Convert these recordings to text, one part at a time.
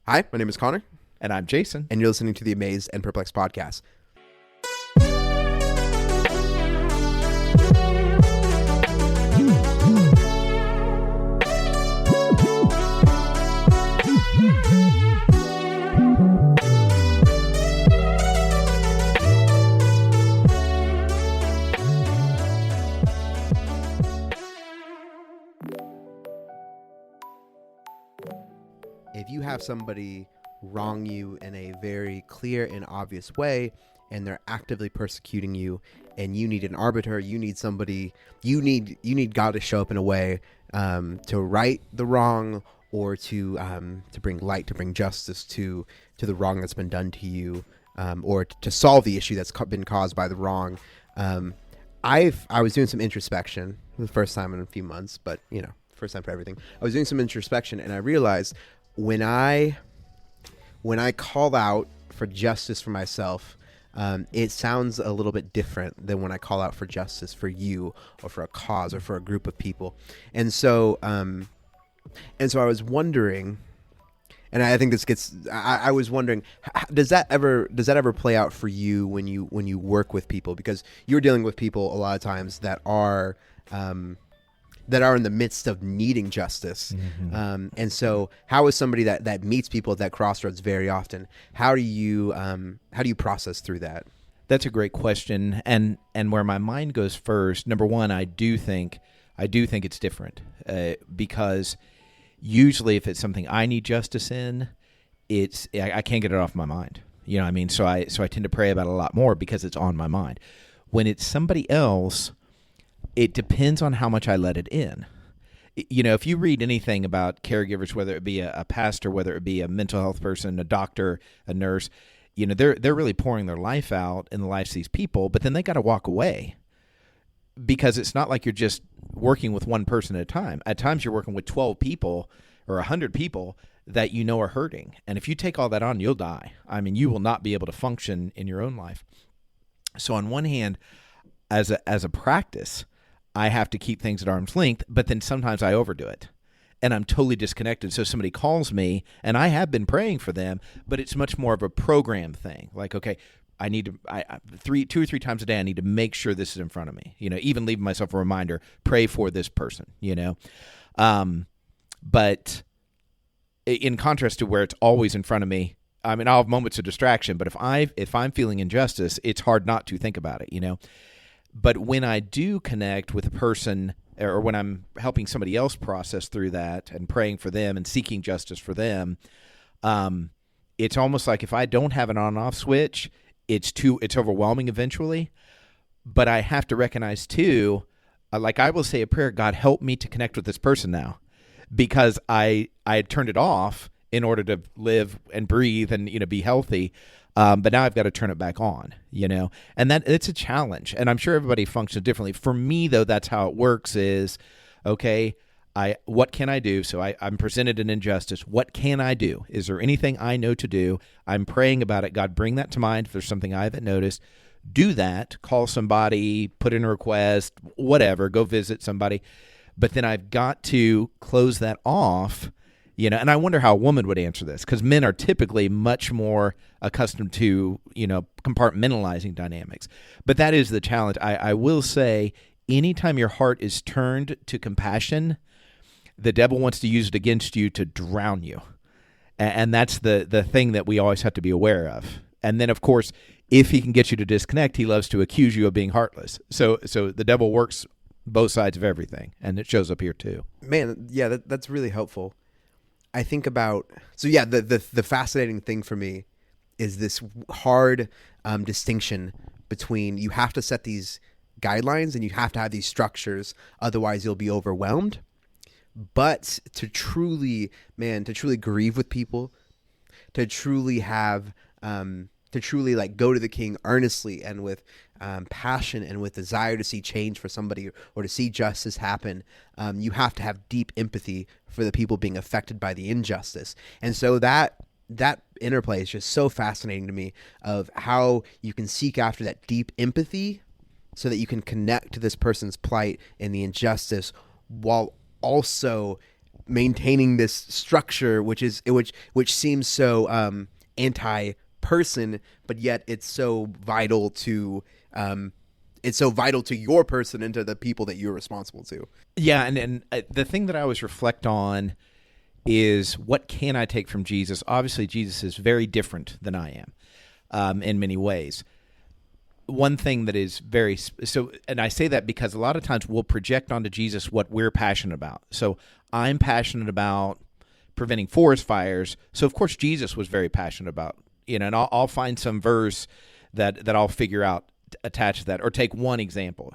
Hi, my name is Connor, And I'm Jason. and you're listening to the Amazed and Perplexed podcast. If you have somebody wrong you in a very clear and obvious way, and they're actively persecuting you, and you need an arbiter, you need somebody, you need God to show up in a way to right the wrong, or to bring light, to bring justice to the wrong that's been done to you, or to solve the issue that's been caused by the wrong. I was doing some introspection for the first time in a few months, but first time for everything. I was doing some introspection, and I realized when I call out for justice for myself, it sounds a little bit different than when I call out for justice for you, or for a cause, or for a group of people. And so I was wondering, and I think this gets, I was wondering, does that ever play out for you when you work with people? Because you're dealing with people a lot of times that are in the midst of needing justice. Mm-hmm. And so how is somebody that meets people at that crossroads very often, how do you process through that? That's a great question. And where my mind goes first, number one, I do think it's different because usually if it's something I need justice in, I can't get it off my mind. You know what I mean? So I tend to pray about it a lot more because it's on my mind. When it's somebody else, it depends on how much I let it in. If you read anything about caregivers, whether it be a pastor, whether it be a mental health person, a doctor, a nurse, they're really pouring their life out in the lives of these people, but then they got to walk away because it's not like you're just working with one person at a time. At times you're working with 12 people or 100 people that are hurting. And if you take all that on, you'll die. I mean, you will not be able to function in your own life. So on one hand, as a practice, I have to keep things at arm's length, but then sometimes I overdo it and I'm totally disconnected. So somebody calls me and I have been praying for them, but it's much more of a program thing. Like, okay, I need to, 2 or 3 times a day, I need to make sure this is in front of me, even leaving myself a reminder, pray for this person, but in contrast to where it's always in front of me, I mean, I'll have moments of distraction, but if I'm feeling injustice, it's hard not to think about it, But when I do connect with a person, or when I'm helping somebody else process through that and praying for them and seeking justice for them, it's almost like if I don't have an on-off switch, it's overwhelming eventually. But I have to recognize too, like I will say a prayer, God, help me to connect with this person now, because I had turned it off in order to live and breathe and be healthy. But now I've got to turn it back on, and that it's a challenge. And I'm sure everybody functions differently. For me, though, that's how it works is, okay, what can I do? So I'm presented an injustice. What can I do? Is there anything I know to do? I'm praying about it. God, bring that to mind. If there's something I haven't noticed, do that. Call somebody, put in a request, whatever, go visit somebody. But then I've got to close that off. And I wonder how a woman would answer this, because men are typically much more accustomed to, compartmentalizing dynamics. But that is the challenge. I will say, anytime your heart is turned to compassion, the devil wants to use it against you to drown you. And that's the thing that we always have to be aware of. And then, of course, if he can get you to disconnect, he loves to accuse you of being heartless. So the devil works both sides of everything, and it shows up here too. Man, yeah, that's really helpful. I think about, the fascinating thing for me is this hard distinction between, you have to set these guidelines and you have to have these structures, otherwise you'll be overwhelmed. But to truly grieve with people, to truly have, like go to the King earnestly and with passion and with desire to see change for somebody, or to see justice happen, you have to have deep empathy for the people being affected by the injustice. And so that interplay is just so fascinating to me, of how you can seek after that deep empathy so that you can connect to this person's plight and the injustice, while also maintaining this structure, which seems so anti-person, but yet it's so vital to your person and to the people that you're responsible to. Yeah, and the thing that I always reflect on is, what can I take from Jesus? Obviously, Jesus is very different than I am in many ways. One thing that is and I say that because a lot of times we'll project onto Jesus what we're passionate about. So I'm passionate about preventing forest fires, so of course Jesus was very passionate about, and I'll find some verse that I'll figure out attached to that. Or take one example,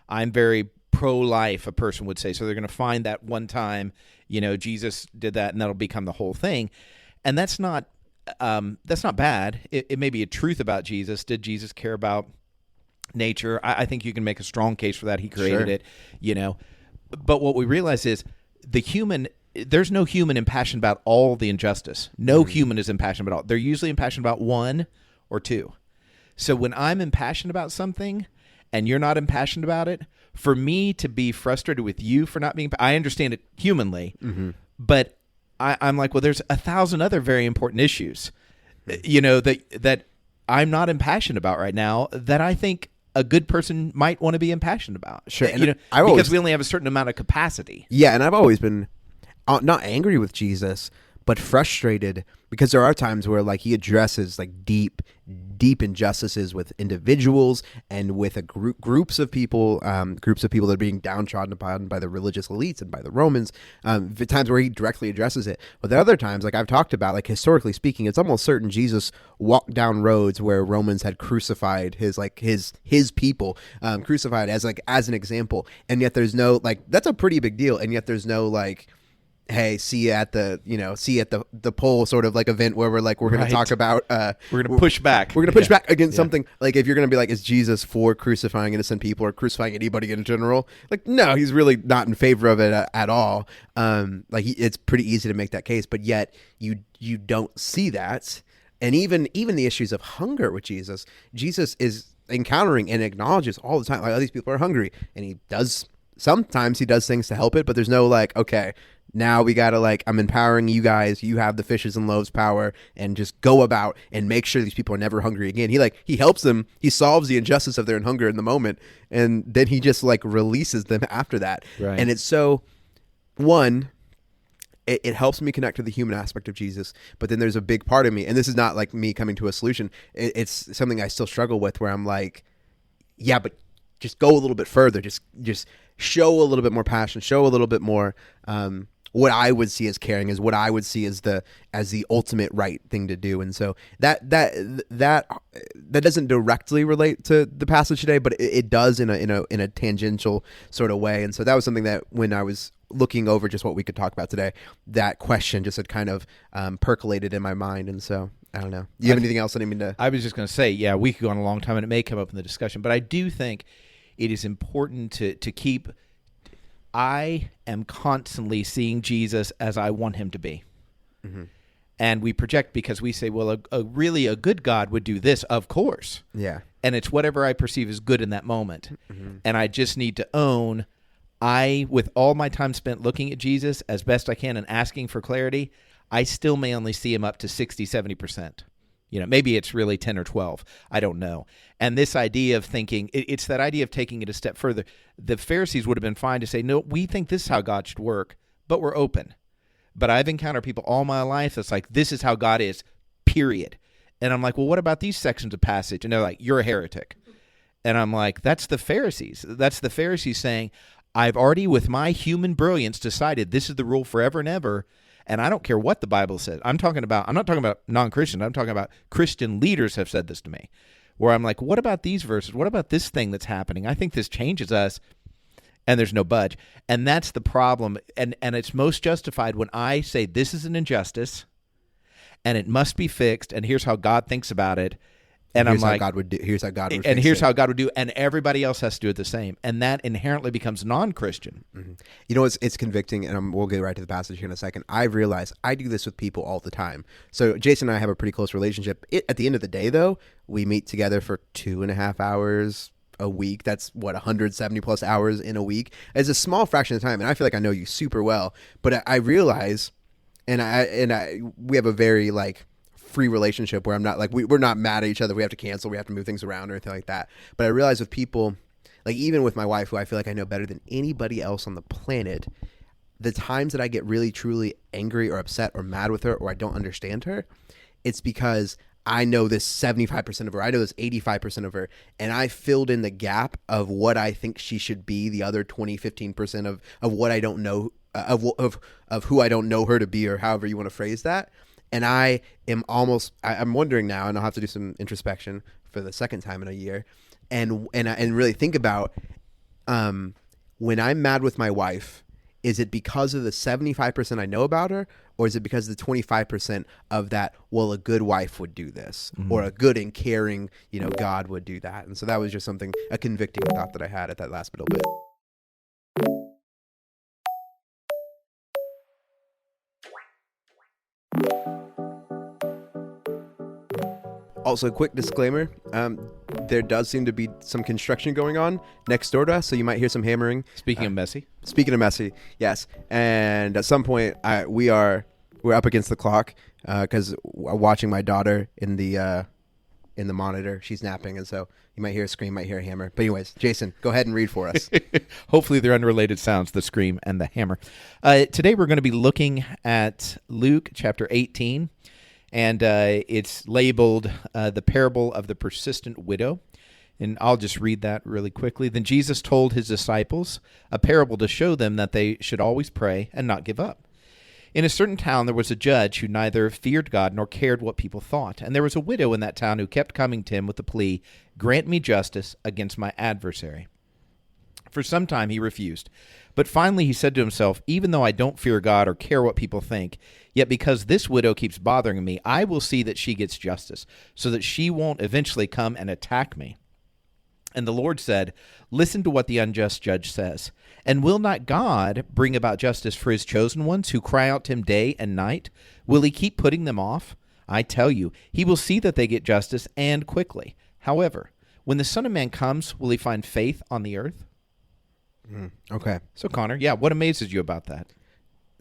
I'm very pro-life, a person would say, so they're going to find that one time, Jesus did that, and that'll become the whole thing. And that's not bad. It may be a truth about Jesus. Did Jesus care about nature? I think you can make a strong case for that. He created it, But what we realize is there's no human impassioned about all the injustice. No human is impassioned about all. They're usually impassioned about one or two. So when I'm impassioned about something and you're not impassioned about it, for me to be frustrated with you for not being, I understand it humanly, but I'm like, well, there's 1,000 other very important issues, that I'm not impassioned about right now that I think a good person might want to be impassioned about. Sure. Because we only have a certain amount of capacity. Yeah, and I've always been not angry with Jesus, but frustrated, because there are times where he addresses deep injustices with individuals and with groups of people that are being downtrodden upon by the religious elites and by the Romans. The times where he directly addresses it, but the other times, I've talked about, historically speaking, it's almost certain Jesus walked down roads where Romans had crucified his people, crucified as an example, and yet there's no that's a pretty big deal, and yet there's no hey, see you at the pole sort of event where we're going to talk about we're going to push back. We're going to push back against something. If you're going to be is Jesus for crucifying innocent people or crucifying anybody in general? No, he's really not in favor of it at all. It's pretty easy to make that case, but yet you don't see that. And even the issues of hunger with Jesus is encountering and acknowledges all the time, these people are hungry, and sometimes he does things to help it, but there's no okay, now we gotta I'm empowering you guys, you have the fishes and loaves power, and just go about and make sure these people are never hungry again. He helps them, he solves the injustice of their hunger in the moment, and then he just releases them after that. Right. And it's so, one, it helps me connect to the human aspect of Jesus, but then there's a big part of me, and this is not me coming to a solution, it's something I still struggle with, where I'm yeah, but just go a little bit further, just show a little bit more passion, show a little bit more what I would see as caring, is what I would see as the ultimate right thing to do. And so that doesn't directly relate to the passage today, but it does in a tangential sort of way. And so that was something that, when I was looking over just what we could talk about today, that question just had kind of percolated in my mind. And so I don't know. Do you have anything else I need to? I was just going to say, yeah, we could go on a long time, and it may come up in the discussion, but I do think it is important to keep. I am constantly seeing Jesus as I want him to be. Mm-hmm. And we project because we say, well, a really good God would do this, of course. Yeah. And it's whatever I perceive as good in that moment. Mm-hmm. And I just need to own, with all my time spent looking at Jesus as best I can and asking for clarity, I still may only see him up to 60, 70%. Maybe it's really 10 or 12. I don't know. And this idea of thinking, it's that idea of taking it a step further. The Pharisees would have been fine to say, no, we think this is how God should work, but we're open. But I've encountered people all my life that's this is how God is, period. And I'm like, well, what about these sections of passage? And they're like, you're a heretic. And I'm like, that's the Pharisees. That's the Pharisees saying, I've already, with my human brilliance, decided this is the rule forever and ever. And I don't care what the Bible says. I'm not talking about non-Christians. I'm talking about Christian leaders have said this to me, where I'm like, what about these verses? What about this thing that's happening? I think this changes us. And there's no budge. And that's the problem. And it's most justified when I say this is an injustice and it must be fixed, and here's how God thinks about it. And here's I'm like, how God would do. Here's how God would. And here's how God would do. And everybody else has to do it the same. And that inherently becomes non-Christian. Mm-hmm. It's convicting, and we'll get right to the passage here in a second. I've realized I do this with people all the time. So Jason and I have a pretty close relationship. At the end of the day, though, we meet together for 2.5 hours a week. That's what, 170 plus hours in a week. It's a small fraction of time, and I feel like I know you super well. But I realize, we have a very like free relationship where I'm not like we're not mad at each other. We have to cancel. We have to move things around or anything like that. But I realize with people, like even with my wife, who I feel like I know better than anybody else on the planet, the times that I get really truly angry or upset or mad with her or I don't understand her, it's because I know this 75% of her, I know this 85% of her, and I filled in the gap of what I think she should be, the other 15% of what I don't know, of who I don't know her to be, or however you want to phrase that. And I am I'm wondering now, and I'll have to do some introspection for the second time in a year, and really think about when I'm mad with my wife, is it because of the 75% I know about her, or is it because of the 25% of that, well, a good wife would do this, or a good and caring, God would do that? And so that was just a convicting thought that I had at that last little bit. Also, quick disclaimer, there does seem to be some construction going on next door to us, so you might hear some hammering. Speaking of messy, yes. And at some point, we're up against the clock because watching my daughter in the monitor. She's napping, and so you might hear a scream, might hear a hammer. But anyways, Jason, go ahead and read for us. Hopefully they're unrelated sounds, the scream and the hammer. Today we're going to be looking at Luke chapter 18. And it's labeled the parable of the persistent widow. And I'll just read that really quickly. Then Jesus told his disciples a parable to show them that they should always pray and not give up. In a certain town there was a judge who neither feared God nor cared what people thought. And there was a widow in that town who kept coming to him with the plea, "Grant me justice against my adversary." For some time he refused. But finally he said to himself, "Even though I don't fear God or care what people think, yet because this widow keeps bothering me, I will see that she gets justice, so that she won't eventually come and attack me." And the Lord said, "Listen to what the unjust judge says. And will not God bring about justice for his chosen ones who cry out to him day and night? Will he keep putting them off? I tell you, he will see that they get justice, and quickly. However, when the Son of Man comes, will he find faith on the earth?" Okay. So, Connor, what amazes you about that?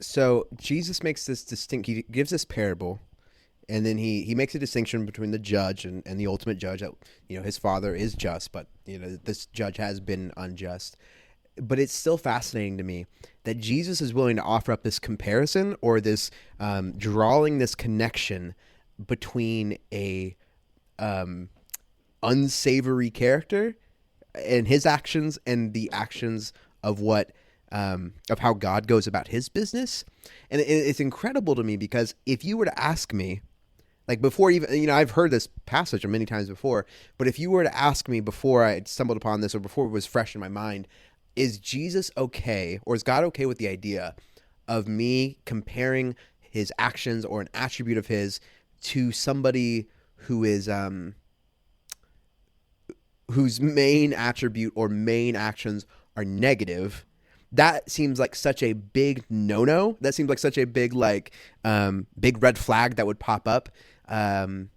So Jesus makes this he gives this parable, and then he makes a distinction between the judge and the ultimate judge. That his father is just, but this judge has been unjust. But it's still fascinating to me that Jesus is willing to offer up this comparison, or this drawing this connection between a unsavory character and his actions and the actions of of how God goes about his business. And it's incredible to me, because if you were to ask me, like before even, I've heard this passage many times before, but if you were to ask me before I stumbled upon this, or before it was fresh in my mind, is Jesus okay, or is God okay with the idea of me comparing his actions or an attribute of his to somebody who is, whose main attribute or main actions are negative? That seems like such a big no-no. That seems like such a big big red flag that would pop up. There's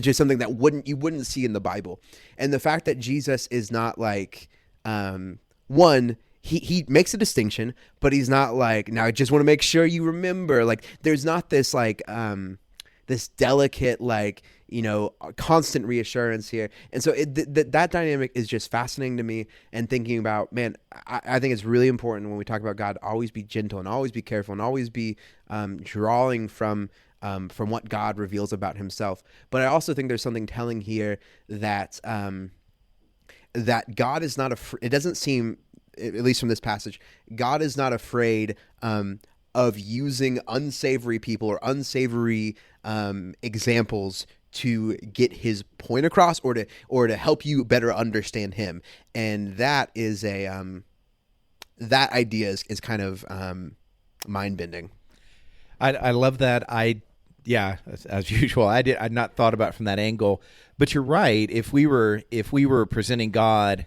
just something that you wouldn't see in the Bible. And the fact that Jesus is not like, he makes a distinction, but he's not like, now I just want to make sure you remember, like there's not this this delicate, constant reassurance here. And so that dynamic is just fascinating to me, and thinking about, man, I think it's really important when we talk about God, always be gentle and always be careful and always be drawing from what God reveals about himself. But I also think there's something telling here that that God is not it doesn't seem, at least from this passage, God is not afraid of using unsavory people or unsavory examples to get his point across, or to help you better understand him. And that is that idea is kind of mind bending. I love that. As usual, I'd not thought about it from that angle, but you're right. If we were presenting God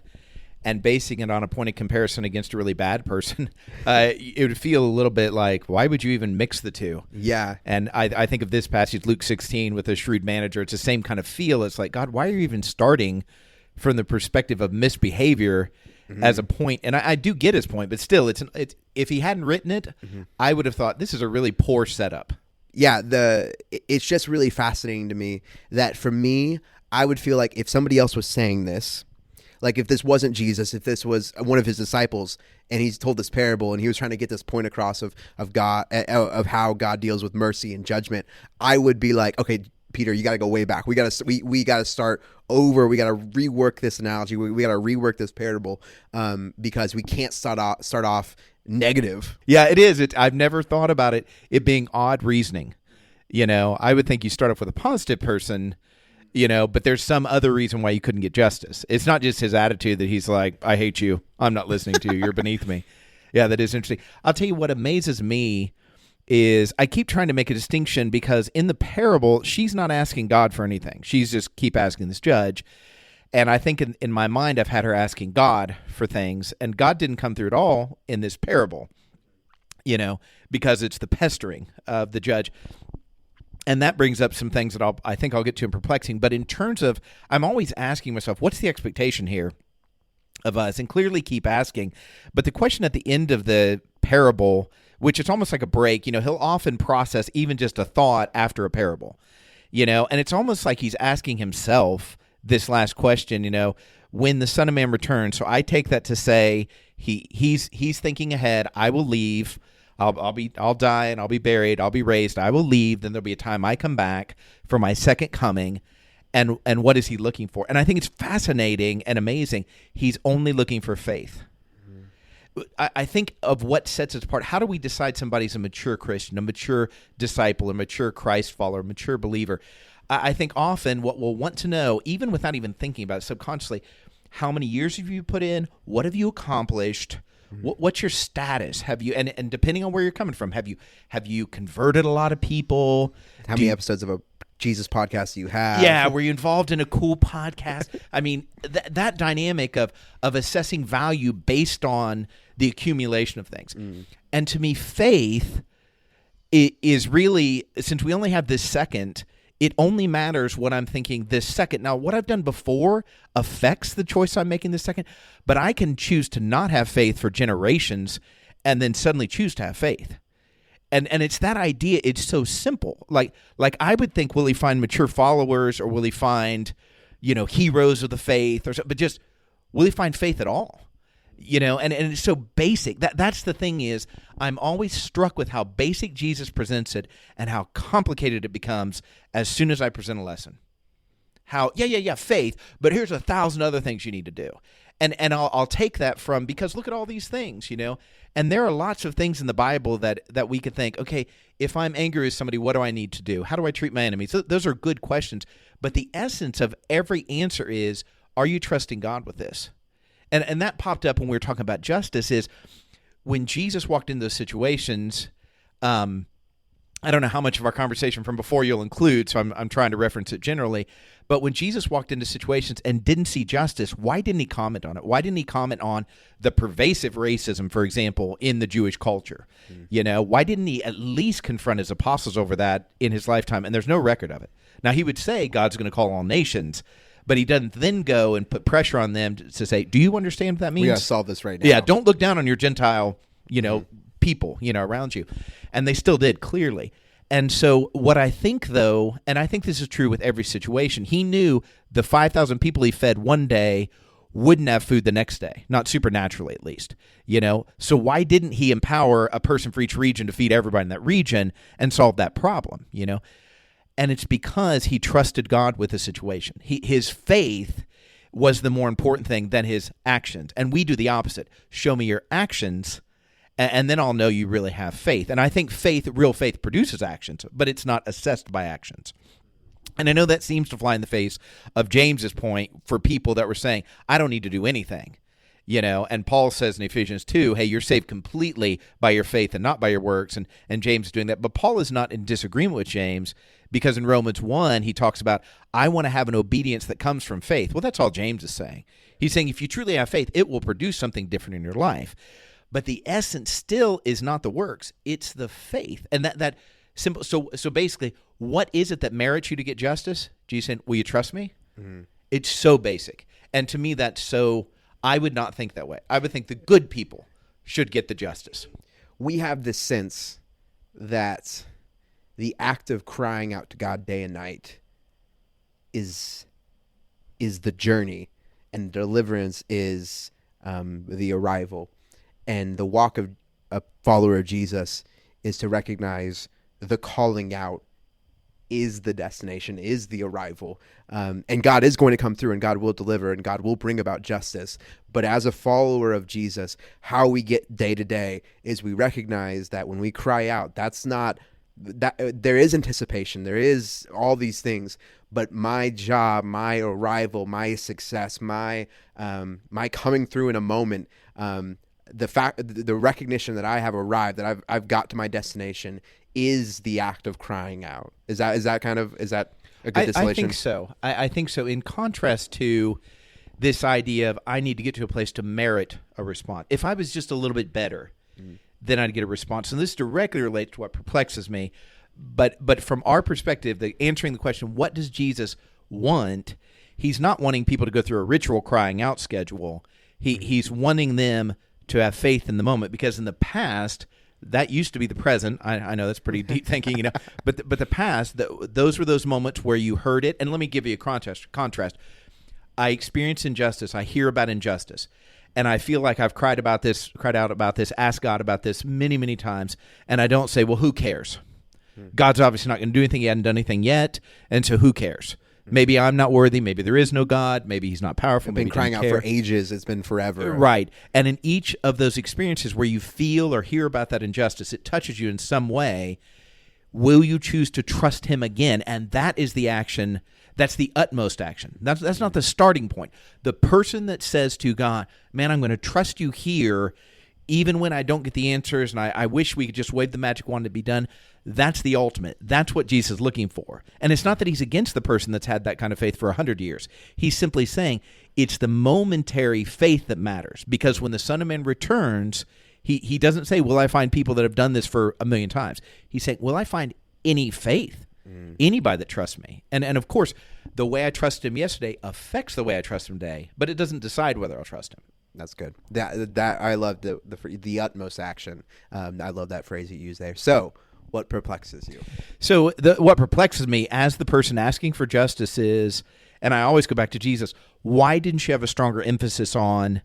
and basing it on a point of comparison against a really bad person, it would feel a little bit like, why would you even mix the two? Yeah. And I think of this passage, Luke 16, with a shrewd manager. It's the same kind of feel. It's like, God, why are you even starting from the perspective of misbehavior as a point. And I do get his point, but still, it's if he hadn't written it, I would have thought this is a really poor setup. Yeah, it's just really fascinating to me that for me, I would feel like if somebody else was saying this, like if this wasn't Jesus, if this was one of his disciples and he's told this parable and he was trying to get this point across of God, of how God deals with mercy and judgment, I would be like, okay, Peter, you got to go way back. We got to start over. We got to rework this analogy. We got to rework this parable because we can't start off negative. Yeah, it is. I've never thought about it being odd reasoning. I would think you start off with a positive person, but there's some other reason why you couldn't get justice. It's not just his attitude that he's like, I hate you. I'm not listening to you. You're beneath me. Yeah, that is interesting. I'll tell you what amazes me is I keep trying to make a distinction because in the parable, she's not asking God for anything. She's just keep asking this judge. And I think in my mind, I've had her asking God for things, and God didn't come through at all in this parable, because it's the pestering of the judge. And that brings up some things that I think I'll get to in perplexing. But in terms of, I'm always asking myself, what's the expectation here of us? And clearly keep asking. But the question at the end of the parable, which is almost like a break, he'll often process even just a thought after a parable, and it's almost like he's asking himself this last question, when the Son of Man returns. So I take that to say he's thinking ahead. I will leave. I'll die and I'll be buried. I'll be raised. I will leave. Then there'll be a time I come back for my second coming. And what is he looking for? And I think it's fascinating and amazing. He's only looking for faith. I think of what sets us apart. How do we decide somebody's a mature Christian, a mature disciple, a mature Christ follower, a mature believer? I think often what we'll want to know, even without even thinking about it subconsciously, how many years have you put in? What have you accomplished? What's your status? Have you and depending on where you're coming from, have you converted a lot of people? How many episodes of a Jesus podcast do you have? Yeah, were you involved in a cool podcast? I mean, that dynamic of assessing value based on the accumulation of things. And to me, faith is really, since we only have this second, it only matters what I'm thinking this second. Now, what I've done before affects the choice I'm making this second, but I can choose to not have faith for generations and then suddenly choose to have faith. And it's that idea. It's so simple. Like I would think, will he find mature followers or will he find, heroes of the faith or so, but just will he find faith at all? And it's so basic. That's the thing is I'm always struck with how basic Jesus presents it and how complicated it becomes as soon as I present a lesson. How, faith, but here's 1,000 other things you need to do. And I'll take that from, because look at all these things, and there are lots of things in the Bible that we could think, okay, if I'm angry with somebody, what do I need to do? How do I treat my enemies? Those are good questions. But the essence of every answer is, are you trusting God with this? And that popped up when we were talking about justice is when Jesus walked into those situations, I don't know how much of our conversation from before you'll include, so I'm trying to reference it generally. But when Jesus walked into situations and didn't see justice, why didn't he comment on it? Why didn't he comment on the pervasive racism, for example, in the Jewish culture? Why didn't he at least confront his apostles over that in his lifetime? And there's no record of it. Now, he would say God's going to call all nations, but he doesn't then go and put pressure on them to say, do you understand what that means? We got to solve this right now. Yeah, don't look down on your Gentile, people, around you. And they still did, clearly. And so what I think, though, and I think this is true with every situation, he knew the 5,000 people he fed one day wouldn't have food the next day, not supernaturally at least, So why didn't he empower a person for each region to feed everybody in that region and solve that problem, And it's because he trusted God with the situation. His faith was the more important thing than his actions. And we do the opposite. Show me your actions, and then I'll know you really have faith. And I think real faith produces actions, but it's not assessed by actions. And I know that seems to fly in the face of James's point for people that were saying, I don't need to do anything. And Paul says in Ephesians 2, hey, you're saved completely by your faith and not by your works. And James is doing that. But Paul is not in disagreement with James because in Romans 1, he talks about, I want to have an obedience that comes from faith. Well, that's all James is saying. He's saying if you truly have faith, it will produce something different in your life. But the essence still is not the works. It's the faith. And that simple. So basically, what is it that merits you to get justice? Jesus saying, will you trust me? Mm-hmm. It's so basic. And to me, that's so, I would not think that way. I would think the good people should get the justice. We have this sense that the act of crying out to God day and night is the journey, and deliverance is the arrival. And the walk of a follower of Jesus is to recognize the calling out is the destination, is the arrival. And God is going to come through, and God will deliver, and God will bring about justice. But as a follower of Jesus, how we get day to day is we recognize that when we cry out, that's not that there is anticipation, there is all these things, but my job, my arrival, my success, my coming through in a moment, the recognition that I have arrived, that I've got to my destination, is the act of crying out. Is that a good distillation? I think so. I think so. In contrast to this idea of I need to get to a place to merit a response. If I was just a little bit better, then I'd get a response. And this directly relates to what perplexes me. But from our perspective, answering the question, what does Jesus want? He's not wanting people to go through a ritual crying out schedule. He's wanting them to have faith in the moment, because in the past, that used to be the present. I know that's pretty deep thinking, but the past, those were those moments where you heard it. And let me give you a contrast. I experience injustice. I hear about injustice. And I feel like I've cried out about this, asked God about this many, many times. And I don't say, well, who cares? God's obviously not going to do anything. He hadn't done anything yet. And so who cares? Maybe I'm not worthy. Maybe there is no God. Maybe he's not powerful. I've been crying out for ages. It's been forever. Right. And in each of those experiences where you feel or hear about that injustice, it touches you in some way. Will you choose to trust him again? And that is the action. That's the utmost action. That's not the starting point. The person that says to God, man, I'm going to trust you here, even when I don't get the answers, and I wish we could just wave the magic wand to be done. That's the ultimate. That's what Jesus is looking for. And it's not that he's against the person that's had that kind of faith for 100 years. He's simply saying it's the momentary faith that matters, because when the Son of Man returns, he doesn't say, will I find people that have done this for 1,000,000 times? He's saying, will I find any faith? Anybody that trusts me. And of course, the way I trusted him yesterday affects the way I trust him today, but it doesn't decide whether I'll trust him. That's good. That I love the utmost action. I love that phrase you use there. So, what perplexes you? So, what perplexes me as the person asking for justice is, and I always go back to Jesus, why didn't you have a stronger emphasis on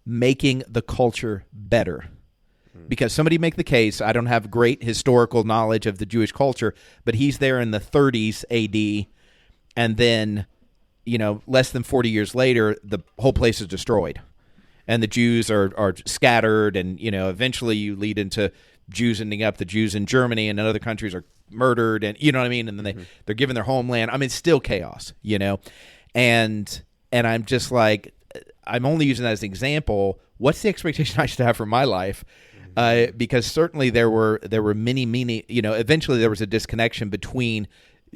making the culture better? Because somebody make the case, I don't have great historical knowledge of the Jewish culture, but he's there in the 30s AD, and then, less than 40 years later, the whole place is destroyed. And the Jews are scattered, and, eventually you lead into Jews ending up, the Jews in Germany and in other countries are murdered, and you know what I mean? And then they're given their homeland. I mean, it's still chaos, And I'm just like, I'm only using that as an example. What's the expectation I should have for my life? Because certainly there were many, eventually there was a disconnection between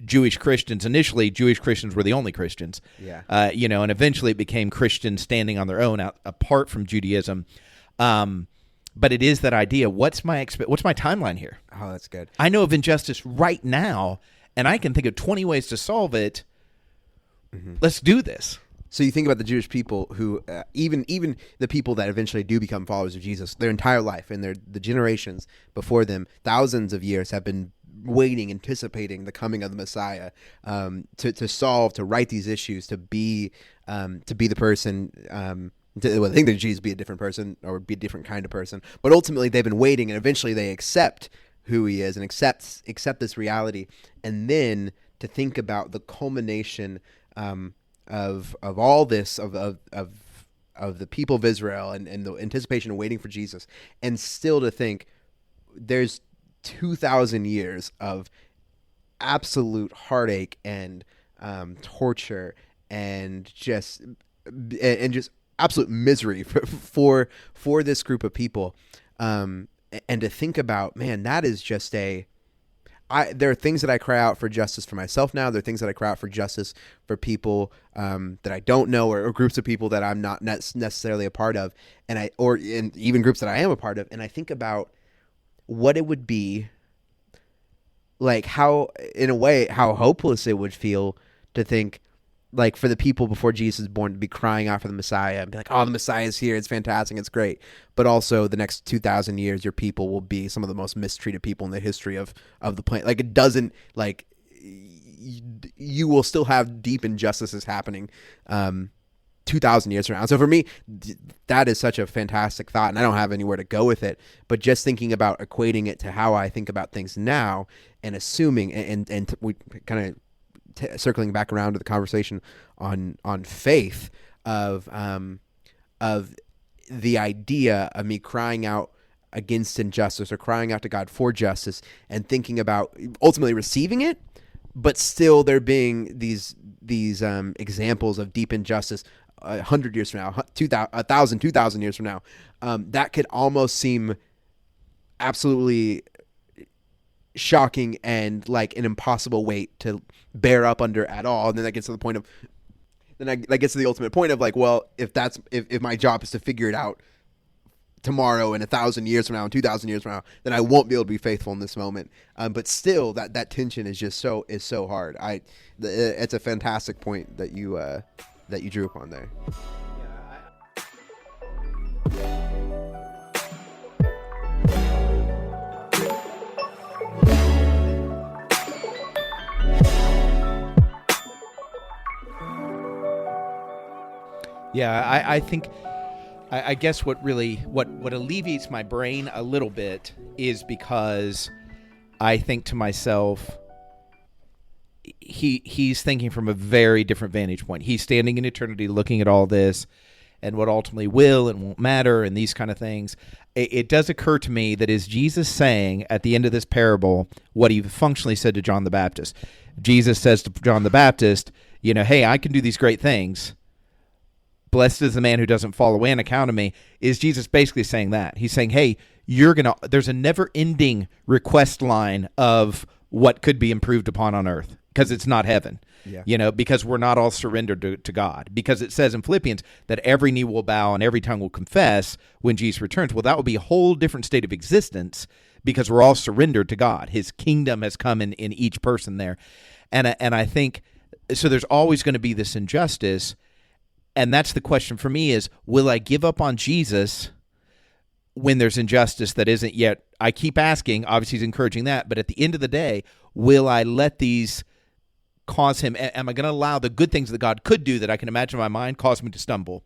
Jewish Christians. Initially, Jewish Christians were the only Christians. Yeah. And eventually it became Christians standing on their own apart from Judaism. But it is that idea. What's my timeline here? Oh, that's good. I know of injustice right now, and I can think of 20 ways to solve it. Let's do this. So you think about the Jewish people who, even the people that eventually do become followers of Jesus, their entire life and the generations before them, thousands of years have been waiting, anticipating the coming of the Messiah, to right these issues, to be the person. I think that Jesus be a different person or be a different kind of person, but ultimately they've been waiting, and eventually they accept who he is and accept this reality, and then to think about the culmination of all this of the people of Israel and the anticipation of waiting for Jesus, and still to think there's 2,000 years of absolute heartache and torture and just absolute misery for this group of people, and to think about, man, that is just there are things that I cry out for justice for myself now. There are things that I cry out for justice for people that I don't know, or groups of people that I'm not necessarily a part of, and even groups that I am a part of. And I think about what it would be like, how hopeless it would feel to think like for the people before Jesus was born to be crying out for the Messiah and be like, oh, the Messiah is here. It's fantastic. It's great. But also the next 2,000 years, your people will be some of the most mistreated people in the history of the planet. Like it doesn't like you will still have deep injustices happening 2,000 years from now. So for me, that is such a fantastic thought, and I don't have anywhere to go with it. But just thinking about equating it to how I think about things now and assuming and we kind of circling back around to the conversation on faith of the idea of me crying out against injustice or crying out to God for justice and thinking about ultimately receiving it, but still there being these examples of deep injustice 100 years from now, 1,000, 2,000 years from now, that could almost seem absolutely shocking and like an impossible weight to bear up under at all. And then that gets to the point of, that gets to the ultimate point of like, well, if my job is to figure it out tomorrow and 1,000 years from now and 2,000 years from now, then I won't be able to be faithful in this moment. But still, that tension is just so hard. It's a fantastic point that you drew upon there. Yeah, I think, I guess what alleviates my brain a little bit is because I think to myself, he's thinking from a very different vantage point. He's standing in eternity looking at all this and what ultimately will and won't matter and these kind of things. It does occur to me that is Jesus saying at the end of this parable what he functionally said to John the Baptist. Jesus says to John the Baptist, hey, I can do these great things. Blessed is the man who doesn't fall away on account of me. Is Jesus basically saying that? He's saying, hey, there's a never-ending request line of what could be improved upon on earth because it's not heaven. Yeah. Because we're not all surrendered to God. Because it says in Philippians that every knee will bow and every tongue will confess when Jesus returns. Well, that will be a whole different state of existence because we're all surrendered to God. His kingdom has come in each person there. And I think, so there's always going to be this injustice. And that's the question for me is, will I give up on Jesus when there's injustice that isn't yet? I keep asking, obviously he's encouraging that, but at the end of the day, will I let these cause him, am I going to allow the good things that God could do that I can imagine in my mind cause me to stumble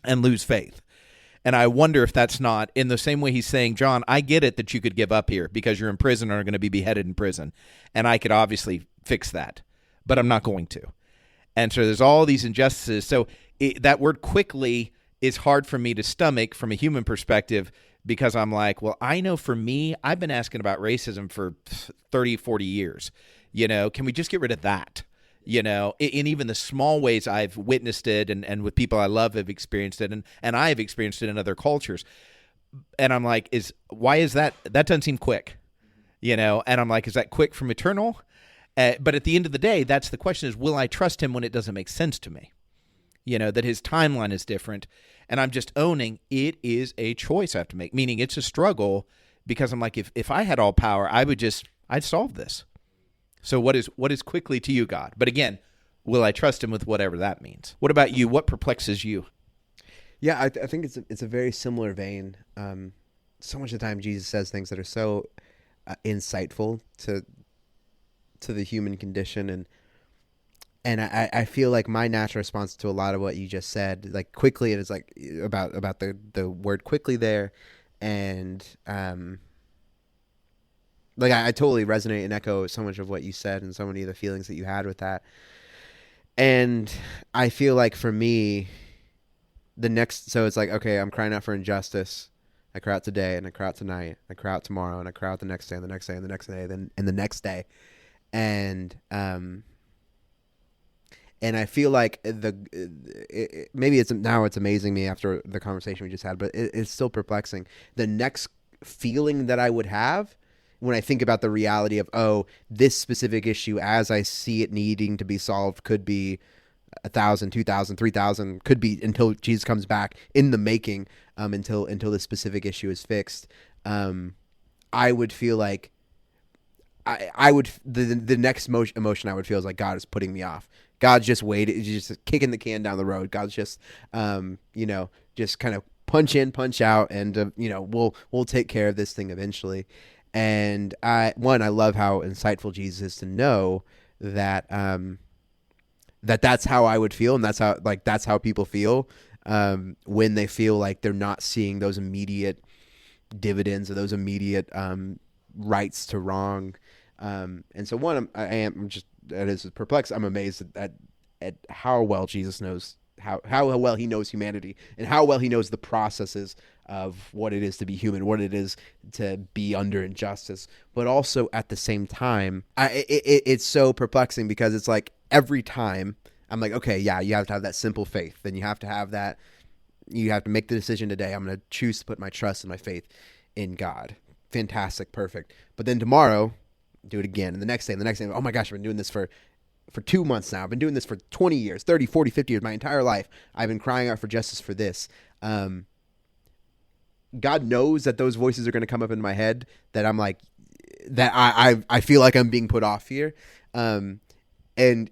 and lose faith? And I wonder if that's not, in the same way he's saying, John, I get it that you could give up here because you're in prison or are going to be beheaded in prison, and I could obviously fix that, but I'm not going to. And so there's all these injustices. So that word quickly is hard for me to stomach from a human perspective because I'm like, well, I know for me, I've been asking about racism for 30, 40 years. Can we just get rid of that? In even the small ways I've witnessed it and with people I love have experienced it and I have experienced it in other cultures. And I'm like, why is that? That doesn't seem quick, And I'm like, is that quick from eternal? But at the end of the day, that's the question is, will I trust him when it doesn't make sense to me? That his timeline is different. And I'm just owning it is a choice I have to make, meaning it's a struggle because I'm like, if I had all power, I'd solve this. So what is quickly to you, God? But again, will I trust him with whatever that means? What about you? What perplexes you? Yeah, I think it's a very similar vein. So much of the time Jesus says things that are so insightful to the human condition, and I feel like my natural response to a lot of what you just said, like quickly, it is like about the word quickly there, and like I totally resonate and echo so much of what you said and so many of the feelings that you had with that. And I feel like for me, so it's like, okay, I'm crying out for injustice. I cry out today and I cry out tonight. I cry out tomorrow and I cry out the next day and the next day and the next day and the next day. And I feel like maybe it's amazing me after the conversation we just had, but it's still perplexing. The next feeling that I would have when I think about the reality of, oh, this specific issue as I see it needing to be solved could be 1,000, 2,000, 3,000, could be until Jesus comes back in the making, until this specific issue is fixed. I would feel like the next emotion I would feel is like God is putting me off. God's just waiting, just kicking the can down the road. God's just, just kind of punch in, punch out, and we'll take care of this thing eventually. And I love how insightful Jesus is to know that that's how I would feel, and that's how people feel when they feel like they're not seeing those immediate dividends or those immediate rights to wrong. And so I'm just, that is perplexed. I'm amazed at how well Jesus knows, how well he knows humanity, and how well he knows the processes of what it is to be human, what it is to be under injustice. But also at the same time, it's so perplexing, because it's like every time I'm like, okay, yeah, you have to have that simple faith. Then you have to have that. You have to make the decision today. I'm going to choose to put my trust and my faith in God. Fantastic, perfect. But then tomorrow, do it again. And the next day, oh my gosh, I've been doing this for 2 months now. I've been doing this for 20 years, 30, 40, 50 years, my entire life. I've been crying out for justice for this. God knows that those voices are going to come up in my head, that I'm like, that I feel like I'm being put off here. And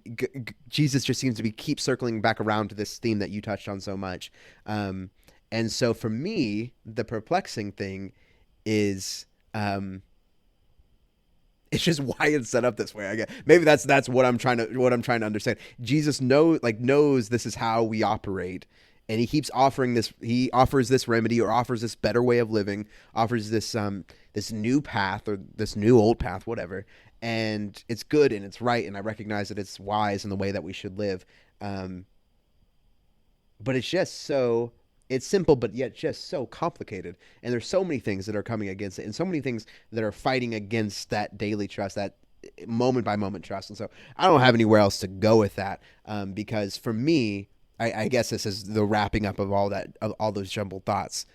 Jesus just seems to keep circling back around to this theme that you touched on so much. And so for me, the perplexing thing is, it's just why it's set up this way. I guess maybe that's what I'm trying to understand. Jesus knows this is how we operate, and he keeps offering this. He offers this remedy, or offers this better way of living, offers this this new path, or this new old path, whatever. And it's good and it's right, and I recognize that it's wise in the way that we should live. But it's just so. It's simple, but yet just so complicated. And there's so many things that are coming against it, and so many things that are fighting against that daily trust, that moment by moment trust. And so I don't have anywhere else to go with that, because for me, I guess this is the wrapping up of all that, of all those jumbled thoughts.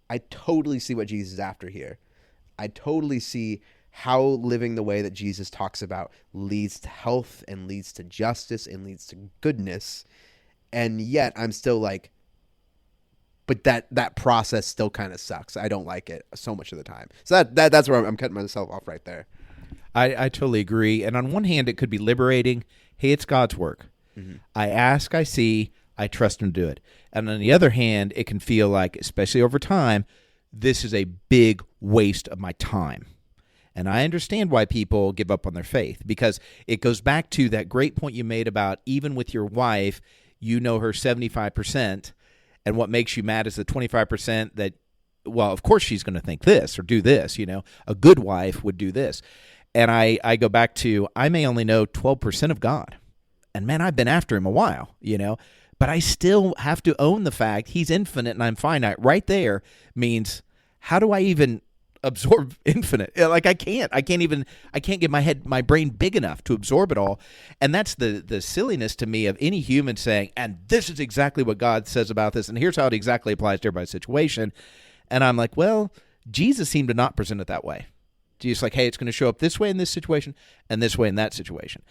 I totally see what Jesus is after here. I totally see how living the way that Jesus talks about leads to health, and leads to justice, and leads to goodness. And yet I'm still like, but that process still kind of sucks. I don't like it so much of the time. So that's where I'm cutting myself off right there. I totally agree. And on one hand, it could be liberating. Hey, it's God's work. Mm-hmm. I ask, I see, I trust him to do it. And on the other hand, it can feel like, especially over time, this is a big waste of my time. And I understand why people give up on their faith, because it goes back to that great point you made about, even with your wife, you know her 75%. And what makes you mad is the 25% that, well, of course she's going to think this or do this. A good wife would do this. And I go back to, I may only know 12% of God. And man, I've been after him a while, but I still have to own the fact he's infinite and I'm finite. Right there means, how do I even absorb infinite? Like I can't get my brain big enough to absorb it all. And that's the silliness to me of any human saying, and this is exactly what God says about this, and here's how it exactly applies to everybody's situation. And I'm like, well, Jesus seemed to not present it that way. Jesus like, hey, it's going to show up this way in this situation and this way in that situation.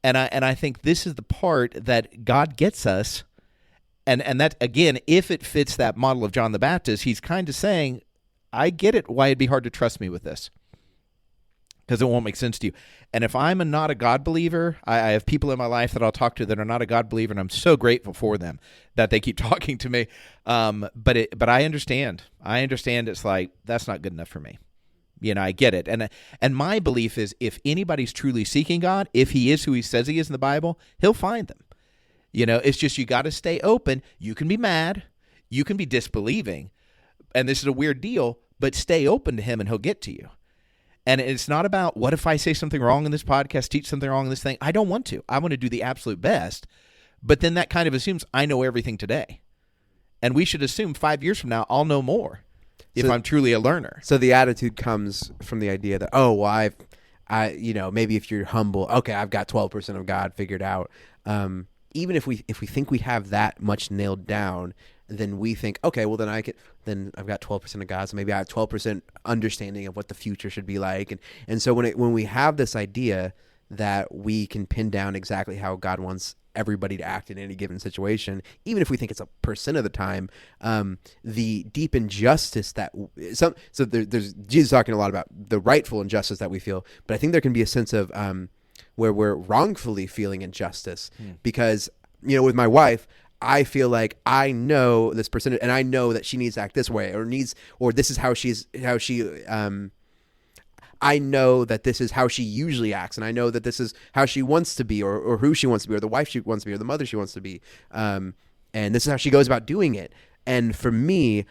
And I think this is the part that God gets us. And that, again, if it fits that model of John the Baptist, he's kind of saying, I get it why it'd be hard to trust me with this, because it won't make sense to you. And if I'm not a God believer, I have people in my life that I'll talk to that are not a God believer, and I'm so grateful for them that they keep talking to me. But I understand. It's like, that's not good enough for me. I get it. And my belief is, if anybody's truly seeking God, if he is who he says he is in the Bible, he'll find them. It's just, you got to stay open. You can be mad. You can be disbelieving. And this is a weird deal, but stay open to him and he'll get to you. And it's not about, what if I say something wrong in this podcast, teach something wrong in this thing? I don't want to. I want to do the absolute best. But then that kind of assumes I know everything today. And we should assume 5 years from now, I'll know more if I'm truly a learner. So the attitude comes from the idea that, oh, well, maybe if you're humble, okay, I've got 12% of God figured out. Even if we think we have that much nailed down, then we think, okay, well, then I've got 12% of God, so maybe I have 12% understanding of what the future should be like. And so when we have this idea that we can pin down exactly how God wants everybody to act in any given situation, even if we think it's 1% of the time, the deep injustice there's Jesus talking a lot about the rightful injustice that we feel, but I think there can be a sense of where we're wrongfully feeling injustice. Because, you know, with my wife, I feel like I know this person and I know that she needs to act this way or this is I know that this is how she usually acts, and I know that this is how she wants to be, or who she wants to be, or the wife she wants to be, or the mother she wants to be, and this is how she goes about doing it. And for me,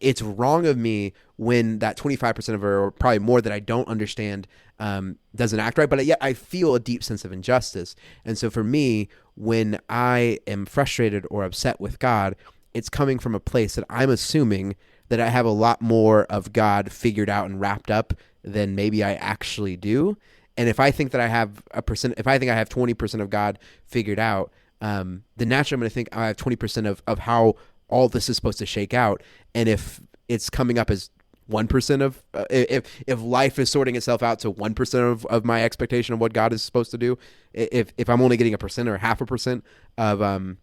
it's wrong of me when that 25% of her, or probably more, that I don't understand doesn't act right, but yet I feel a deep sense of injustice. And so for me, when I am frustrated or upset with God, it's coming from a place that I'm assuming that I have a lot more of God figured out and wrapped up than maybe I actually do. And if I think that I have if I think I have 20% of God figured out, then naturally I'm going to think I have 20% of how all this is supposed to shake out. And if it's coming up as 1% of, if life is sorting itself out to 1% of my expectation of what God is supposed to do, if I'm only getting 1% or 0.5%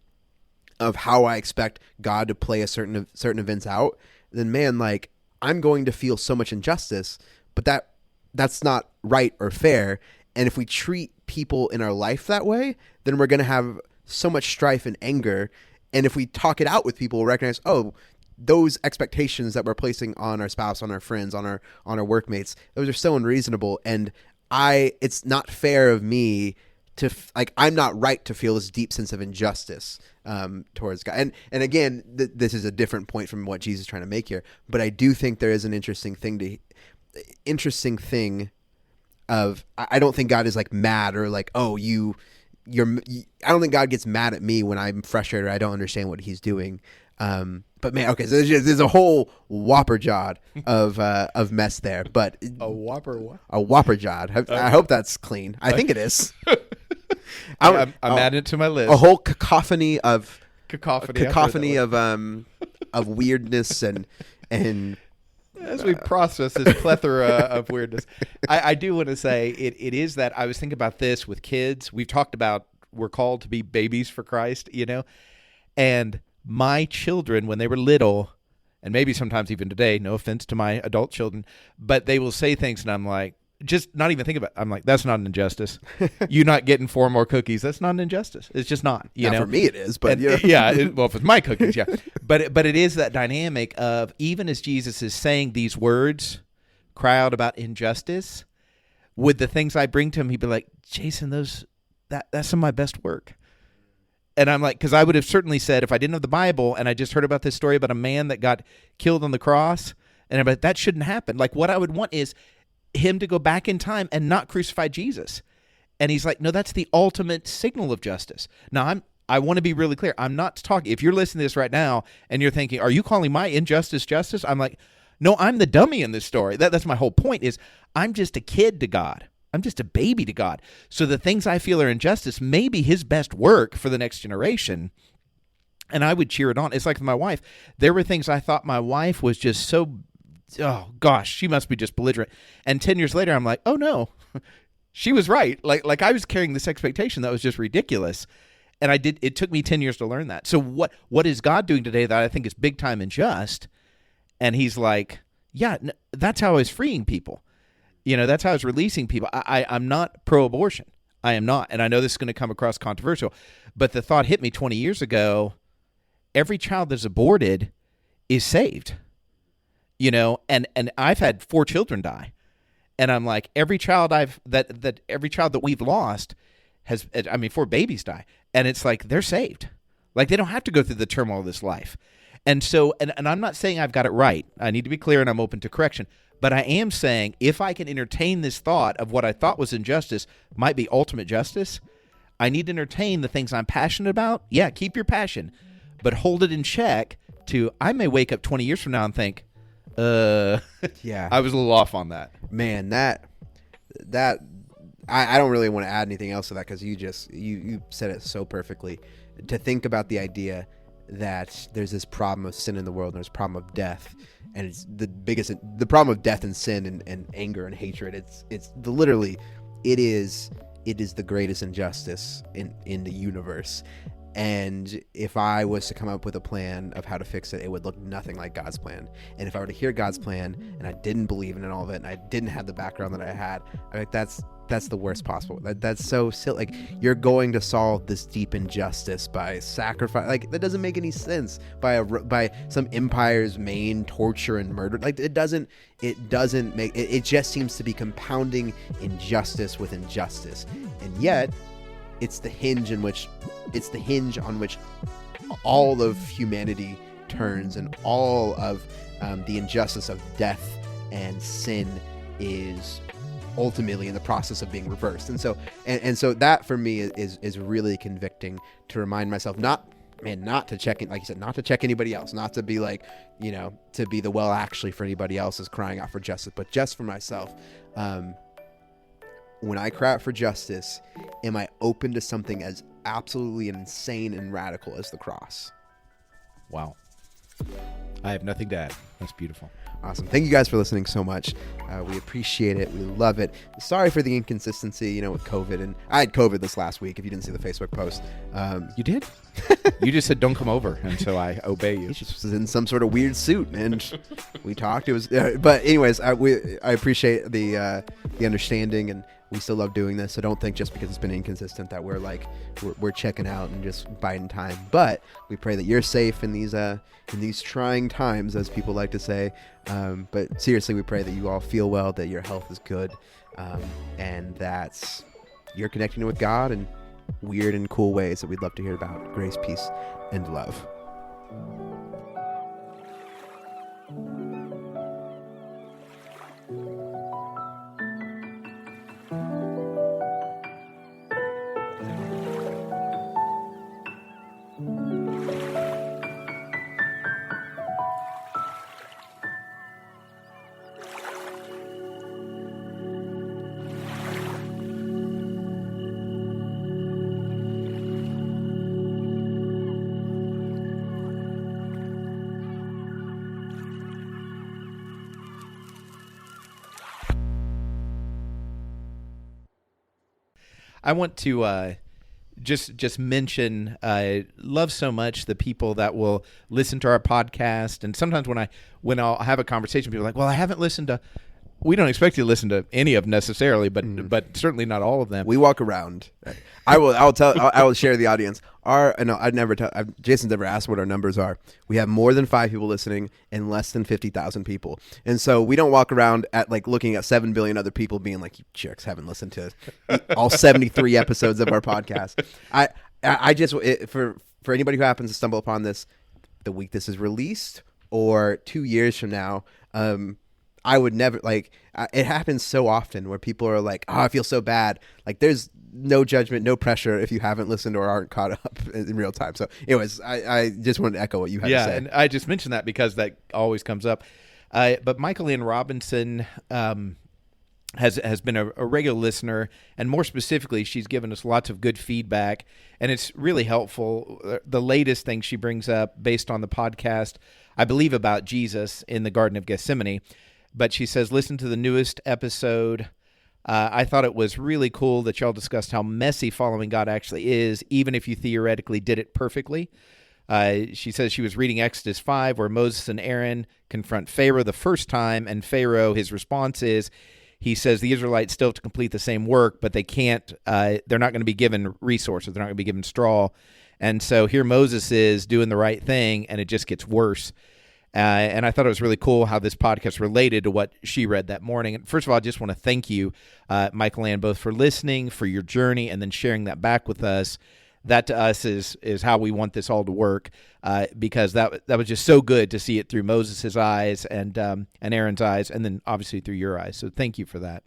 of how I expect God to play a certain events out, then man, like, I'm going to feel so much injustice, but that's not right or fair. And if we treat people in our life that way, then we're going to have so much strife and anger. And if we talk it out with people, we'll recognize, oh, those expectations that we're placing on our spouse, on our friends, on our workmates, those are so unreasonable. And it's not fair of me to I'm not right to feel this deep sense of injustice towards God. And again, this is a different point from what Jesus is trying to make here. But I do think there is an interesting thing of, I don't think God is like mad or like, oh, I don't think God gets mad at me when I'm frustrated or I don't understand what he's doing. But man, okay, so there's a whole whopper jod of mess there. But a whopper what? A whopper jod. I hope that's clean. I think it is. I'm adding it to my list. A whole cacophony of weirdness and as we process this plethora of weirdness, I do want to say it is that I was thinking about this with kids. We've talked about we're called to be babies for Christ, you know, and my children, when they were little, and maybe sometimes even today, no offense to my adult children, but they will say things and I'm like, just not even think about it. I'm like, that's not an injustice. You not getting 4 more cookies, that's not an injustice. It's just not. You know? For me it is, but well, if it's my cookies, yeah. But it is that dynamic of, even as Jesus is saying these words, cry out about injustice, with the things I bring to him, he'd be like, Jason, that's some of my best work. And I'm like, because I would have certainly said, if I didn't have the Bible and I just heard about this story about a man that got killed on the cross, and I'm like, that shouldn't happen. Like, what I would want is him to go back in time and not crucify Jesus. And he's like, no, that's the ultimate signal of justice. Now, I want to be really clear. I'm not talking, if you're listening to this right now and you're thinking, are you calling my injustice justice? I'm like, no, I'm the dummy in this story. That's my whole point, is I'm just a kid to God. I'm just a baby to God. So the things I feel are injustice may be his best work for the next generation. And I would cheer it on. It's like my wife. There were things I thought my wife was just so, oh gosh, she must be just belligerent. And 10 years later, I'm like, oh no, she was right. Like I was carrying this expectation that was just ridiculous. And it took me 10 years to learn that. So what is God doing today that I think is big time and just? And he's like, yeah, that's how I was freeing people. You know, that's how I was releasing people. I'm not pro-abortion. I am not. And I know this is going to come across controversial, but the thought hit me 20 years ago, every child that's aborted is saved. You know, and I've had 4 children die. And I'm like, every child that we've lost has, 4 babies die. And it's like, they're saved. Like, they don't have to go through the turmoil of this life. And so, and I'm not saying I've got it right. I need to be clear, and I'm open to correction. But I am saying, if I can entertain this thought of what I thought was injustice might be ultimate justice, I need to entertain the things I'm passionate about. Yeah, keep your passion, but hold it in check to, I may wake up 20 years from now and think, yeah, I was a little off on that. Man, that I don't really want to add anything else to that, because you said it so perfectly. To think about the idea that there's this problem of sin in the world, and there's a problem of death, and it's the problem of death and sin and anger and hatred. It's literally, it is the greatest injustice in the universe. And if I was to come up with a plan of how to fix it, it would look nothing like God's plan. And if I were to hear God's plan and I didn't believe in all of it, and I didn't have the background that I had, I'm like, that's that's the worst possible. That's so silly. Like, you're going to solve this deep injustice by sacrifice. Like, that doesn't make any sense. By some empire's main torture and murder. Like, it doesn't make it. It just seems to be compounding injustice with injustice, and yet it's the hinge on which all of humanity turns, and all of the injustice of death and sin is ultimately in the process of being reversed. And so that for me is really convicting, to remind myself not to check in, like you said, not to check anybody else, not to be like, to be the well actually for anybody else is crying out for justice, but just for myself. When I cry out for justice, am I open to something as absolutely insane and radical as the cross? Wow. I have nothing to add. That's beautiful. Awesome. Thank you guys for listening so much. We appreciate it. We love it. Sorry for the inconsistency, with COVID. And I had COVID this last week, if you didn't see the Facebook post. You did? You just said, don't come over. And so I obey you. He just was in some sort of weird suit, and we talked. It was, but anyways, I appreciate the understanding, and we still love doing this. So don't think just because it's been inconsistent that we're checking out and just biding time. But we pray that you're safe in these trying times, as people like to say. But seriously, we pray that you all feel well, that your health is good, and that you're connecting with God in weird and cool ways that we'd love to hear about. Grace, peace, and love. I want to just mention, love so much the people that will listen to our podcast. And sometimes when I'll have a conversation, people are like, well, I haven't listened to. We don't expect you to listen to any of them necessarily, but certainly not all of them. We walk around. I will share the audience. Jason's never asked what our numbers are. We have more than 5 people listening and less than 50,000 people. And so we don't walk around at looking at 7 billion other people being like, you jerks haven't listened to all 73 episodes of our podcast. For anybody who happens to stumble upon this, the week this is released or 2 years from now, I would never it happens so often where people are like, oh, I feel so bad. Like, there's no judgment, no pressure if you haven't listened or aren't caught up in real time. So anyways, I just wanted to echo what you had to say. Yeah, and I just mentioned that because that always comes up. But Michael Ann Robinson has been a regular listener, and more specifically, she's given us lots of good feedback, and it's really helpful. The latest thing she brings up based on the podcast, I believe, about Jesus in the Garden of Gethsemane. But she says, listen to the newest episode. I thought it was really cool that y'all discussed how messy following God actually is, even if you theoretically did it perfectly. She says she was reading Exodus 5, where Moses and Aaron confront Pharaoh the first time, and Pharaoh, his response is, he says the Israelites still have to complete the same work, but they can't, they're not going to be given resources. They're not going to be given straw. And so here Moses is doing the right thing, and it just gets worse. And I thought it was really cool how this podcast related to what she read that morning. And first of all, I just want to thank you, Michael Ann, both for listening, for your journey, and then sharing that back with us. That to us is how we want this all to work, because that was just so good to see it through Moses' eyes and Aaron's eyes, and then obviously through your eyes. So thank you for that.